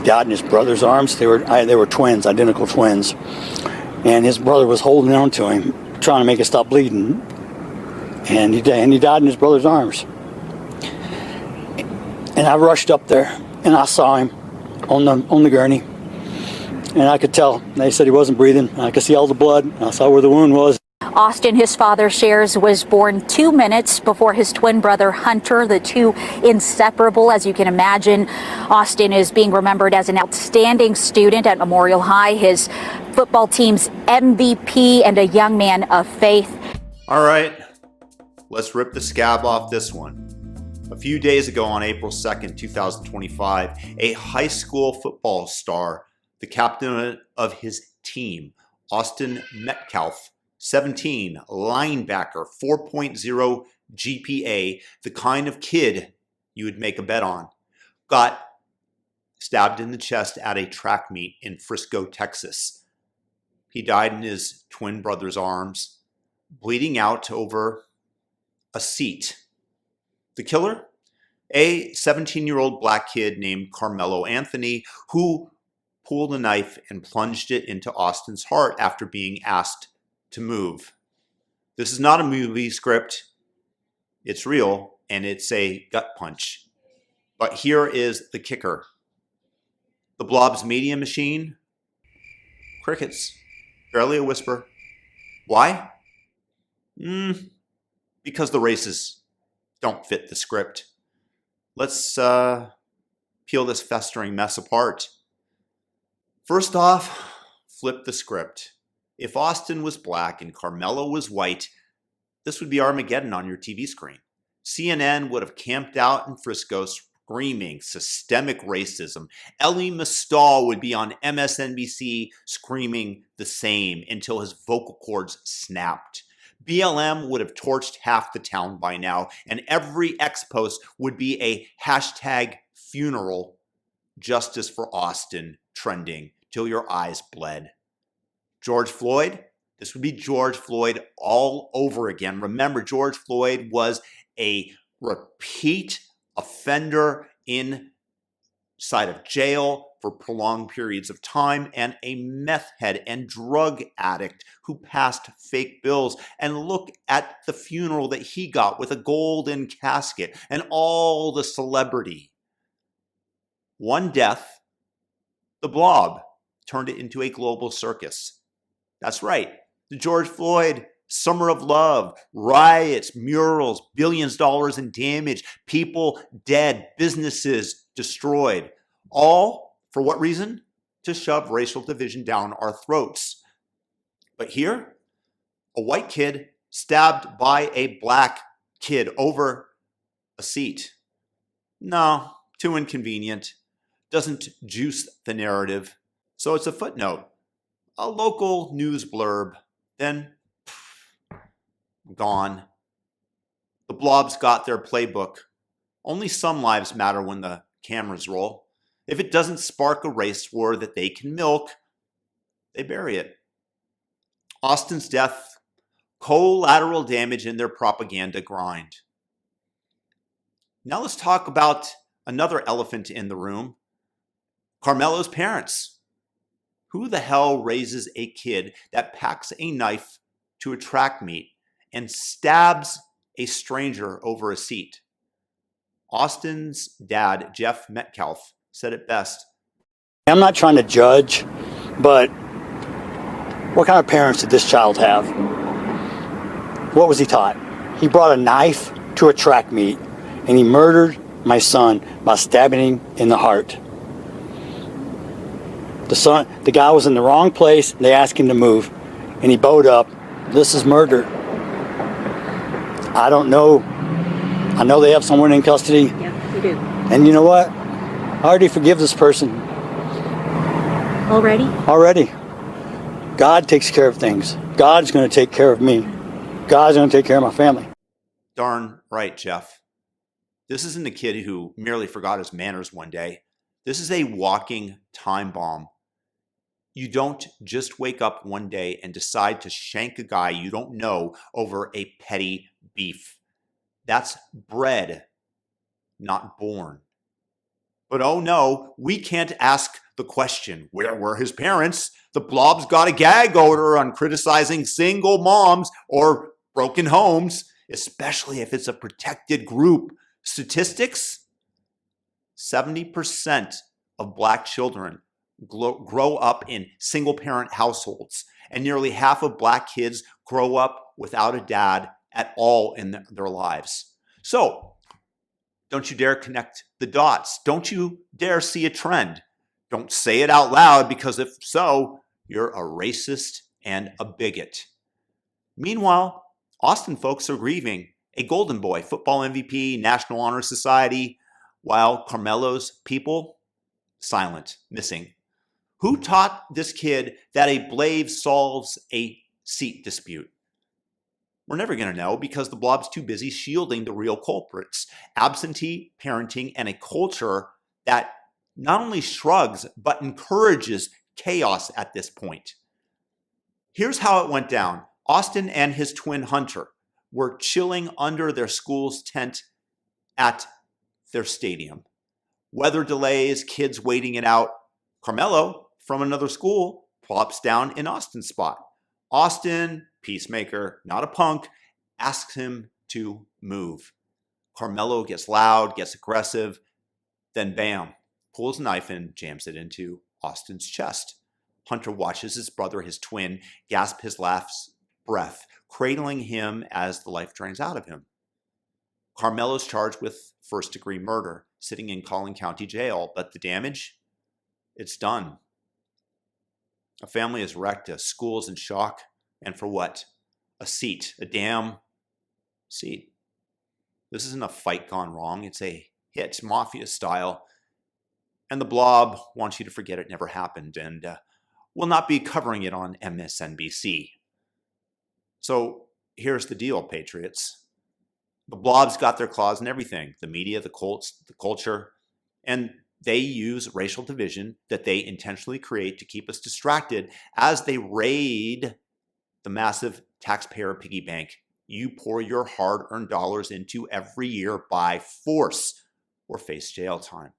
died in his brother's arms. They were twins, identical twins. And his brother was holding on to him, trying to make it stop bleeding. And he died in his brother's arms. And I rushed up there, and I saw him on the gurney. And I could tell. They said he wasn't breathing. I could see all the blood. I saw where the wound was. Austin, his father shares, was born 2 minutes before his twin brother Hunter, the two inseparable. As you can imagine, Austin is being remembered as an outstanding student at Memorial High, his football team's MVP, and a young man of faith. All right, let's rip the scab off this one. A few days ago on April 2nd, 2025, a high school football star, the captain of his team, Austin Metcalf, 17, linebacker, 4.0 GPA, the kind of kid you would make a bet on, got stabbed in the chest at a track meet in Frisco, Texas. He died in his twin brother's arms, bleeding out over a seat. The killer? A 17-year-old black kid named Carmelo Anthony, who pulled a knife and plunged it into Austin's heart after being asked to move. This is not a movie script. It's real, and it's a gut punch. But here is the kicker. The blob's media machine? Crickets. Barely a whisper. Why? Because the races don't fit the script. Let's peel this festering mess apart. First off, flip the script. If Austin was black and Carmelo was white, this would be Armageddon on your TV screen. CNN would have camped out in Frisco screaming systemic racism. Elie Mystal would be on MSNBC screaming the same until his vocal cords snapped. BLM would have torched half the town by now, and every X post would be a hashtag funeral justice for Austin trending till your eyes bled. George Floyd, this would be George Floyd all over again. Remember, George Floyd was a repeat offender inside of jail for prolonged periods of time, and a meth head and drug addict who passed fake bills. And look at the funeral that he got with a golden casket and all the celebrity. One death, the blob, turned it into a global circus. That's right. The George Floyd Summer of Love, riots, murals, billions of dollars in damage, people dead, businesses destroyed. All for what reason? To shove racial division down our throats. But here, a white kid stabbed by a black kid over a seat. No, too inconvenient. Doesn't juice the narrative. So it's a footnote. A local news blurb, then gone. The blob's got their playbook. Only some lives matter when the cameras roll. If it doesn't spark a race war that they can milk, they bury it. Austin's death, collateral damage in their propaganda grind. Now let's talk about another elephant in the room, Carmelo's parents. Who the hell raises a kid that packs a knife to a track meet and stabs a stranger over a seat? Austin's dad, Jeff Metcalf, said it best. I'm not trying to judge, but what kind of parents did this child have? What was he taught? He brought a knife to a track meet, and he murdered my son by stabbing him in the heart. The guy was in the wrong place. They asked him to move, and he bowed up. This is murder. I don't know. I know they have someone in custody. Yeah, we do. And you know what? I already forgive this person. Already? Already. God takes care of things. God's going to take care of me. God's going to take care of my family. Darn right, Jeff. This isn't a kid who merely forgot his manners one day. This is a walking time bomb. You don't just wake up one day and decide to shank a guy you don't know over a petty beef. That's bred, not born. But oh no, we can't ask the question, where were his parents? The blob's got a gag order on criticizing single moms or broken homes, especially if it's a protected group. Statistics? 70% of Black children grow up in single-parent households, and nearly half of Black kids grow up without a dad at all in their lives. So, don't you dare connect the dots. Don't you dare see a trend. Don't say it out loud, because if so, you're a racist and a bigot. Meanwhile, Austin folks are grieving a golden boy, football MVP, National Honor Society, while Carmelo's people, silent, missing. Who taught this kid that a blade solves a seat dispute? We're never going to know, because the blob's too busy shielding the real culprits. Absentee parenting and a culture that not only shrugs, but encourages chaos at this point. Here's how it went down. Austin and his twin Hunter were chilling under their school's tent at their stadium. Weather delays, kids waiting it out. Carmelo, from another school, plops down in Austin's spot. Austin, peacemaker, not a punk, asks him to move. Carmelo gets loud, gets aggressive, then bam, pulls a knife and jams it into Austin's chest. Hunter watches his brother, his twin, gasp his last breath, cradling him as the life drains out of him. Carmelo's charged with first-degree murder, sitting in Collin County Jail, but the damage? It's done. A family is wrecked, a school is in shock, and for what? A seat, a damn seat. This isn't a fight gone wrong, it's a hit, mafia style. And the blob wants you to forget it never happened, and will not be covering it on MSNBC. So here's the deal, patriots. The blob's got their claws in everything. The media, the cults, the culture, and they use racial division that they intentionally create to keep us distracted as they raid the massive taxpayer piggy bank you pour your hard-earned dollars into every year by force or face jail time.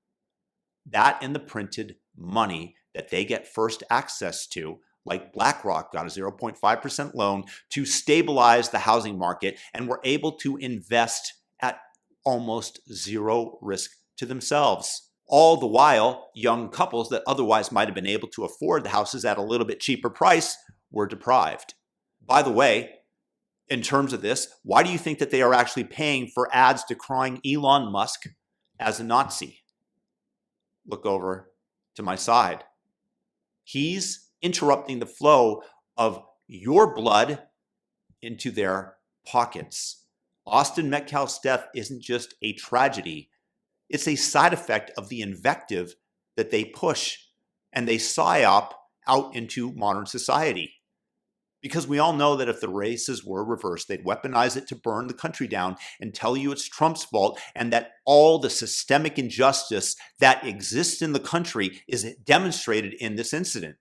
That and the printed money that they get first access to, like BlackRock got a 0.5% loan to stabilize the housing market and were able to invest at almost zero risk to themselves. All the while, young couples that otherwise might have been able to afford the houses at a little bit cheaper price were deprived. By the way, in terms of this, why do you think that they are actually paying for ads decrying Elon Musk as a Nazi? Look over to my side. He's interrupting the flow of your blood into their pockets. Austin Metcalf's death isn't just a tragedy. It's a side effect of the invective that they push and they psyop out into modern society. Because we all know that if the races were reversed, they'd weaponize it to burn the country down and tell you it's Trump's fault, and that all the systemic injustice that exists in the country is demonstrated in this incident.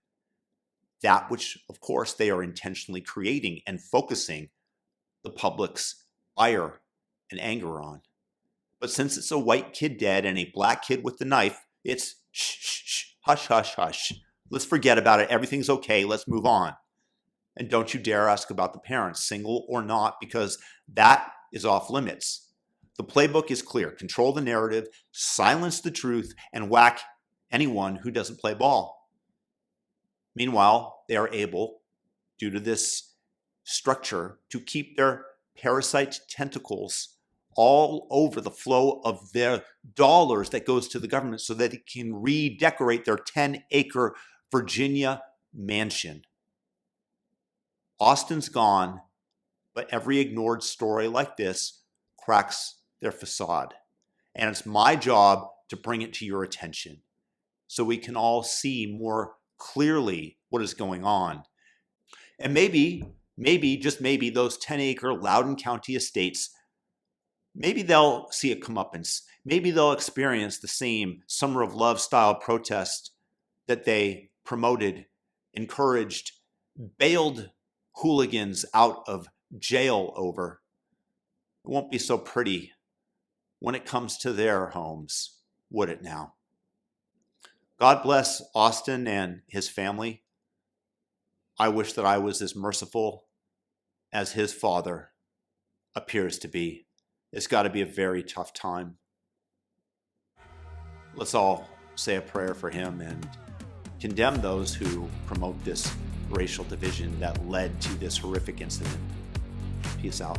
That which, of course, they are intentionally creating and focusing the public's ire and anger on. But since it's a white kid dead and a black kid with the knife, it's shh, shh, shh, hush, hush, hush. Let's forget about it. Everything's okay. Let's move on. And don't you dare ask about the parents, single or not, because that is off limits. The playbook is clear. Control the narrative, silence the truth, and whack anyone who doesn't play ball. Meanwhile, they are able, due to this structure, to keep their parasite tentacles all over the flow of their dollars that goes to the government so that it can redecorate their 10-acre Virginia mansion. Austin's gone, but every ignored story like this cracks their facade. And it's my job to bring it to your attention so we can all see more clearly what is going on. And maybe, just maybe, those 10-acre Loudoun County estates, maybe they'll see a comeuppance. Maybe they'll experience the same Summer of Love style protest that they promoted, encouraged, bailed hooligans out of jail over. It won't be so pretty when it comes to their homes, would it now? God bless Austin and his family. I wish that I was as merciful as his father appears to be. It's got to be a very tough time. Let's all say a prayer for him and condemn those who promote this racial division that led to this horrific incident. Peace out.